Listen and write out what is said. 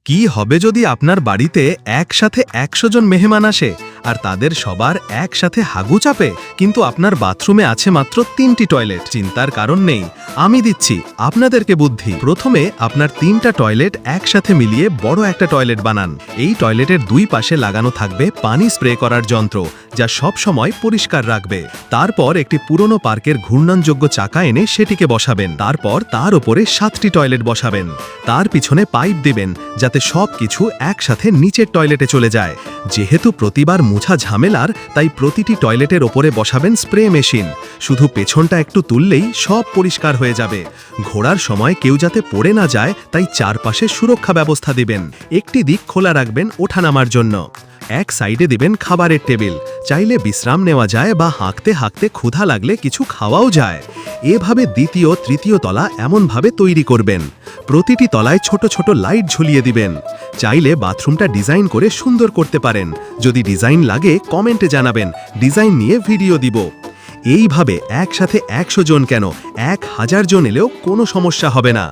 কি হবে যদি আপনার বাড়িতে একসাথে 100 জন মেহমান আসে আর তাদের সবার একসাথে হাগু চাপে, কিন্তু আপনার বাথরুমে আছে মাত্র 3টি টয়লেট? চিন্তার কারণ নেই, আমি দিচ্ছি আপনাদেরকে বুদ্ধি। প্রথমে আপনার 3টা টয়লেট একসাথে মিলিয়ে বড় একটা টয়লেট বানান। এই টয়লেটের দুই পাশে লাগানো থাকবে পানি স্প্রে করার যন্ত্র, যা সব সময় পরিষ্কার রাখবে। তারপর একটি পুরনো পার্কের ঘূর্ণনযোগ্য চাকা এনে সেটিকে বসাবেন। তারপর তার উপরে 7টি টয়লেট বসাবেন। তার পিছনে পাইপ দিবেন যাতে সব কিছু একসাথে নিচের টয়লেটে চলে যায়। যেহেতু প্রতিবার মুছা ঝামেলার, তাই প্রতিটি টয়লেটের ওপরে বসাবেন স্প্রে মেশিন। শুধু পেছনটা একটু তুললেই সব পরিষ্কার হয়ে যাবে। ঘোরার সময় কেউ যাতে পড়ে না যায়, তাই চারপাশে সুরক্ষা ব্যবস্থা দিবেন। একটি দিক খোলা রাখবেন ওঠানামার জন্য। এক সাইডে দিবেন খাবারের টেবিল, চাইলে বিশ্রাম নেওয়া যায় বা হাঁকতে হাঁকতে ক্ষুধা লাগলে কিছু খাওয়াও যায়। এভাবে দ্বিতীয় তৃতীয় তলা এমনভাবে তৈরি করবেন। প্রতিটি তলায় ছোট ছোট লাইট ঝুলিয়ে দিবেন। চাইলে বাথরুমটা ডিজাইন করে সুন্দর করতে পারেন। যদি ডিজাইন লাগে কমেন্টে জানাবেন, ডিজাইন নিয়ে ভিডিও দিব। এইভাবে একসাথে 100 জন কেন, 1000 জন এলেও কোনো সমস্যা হবে না।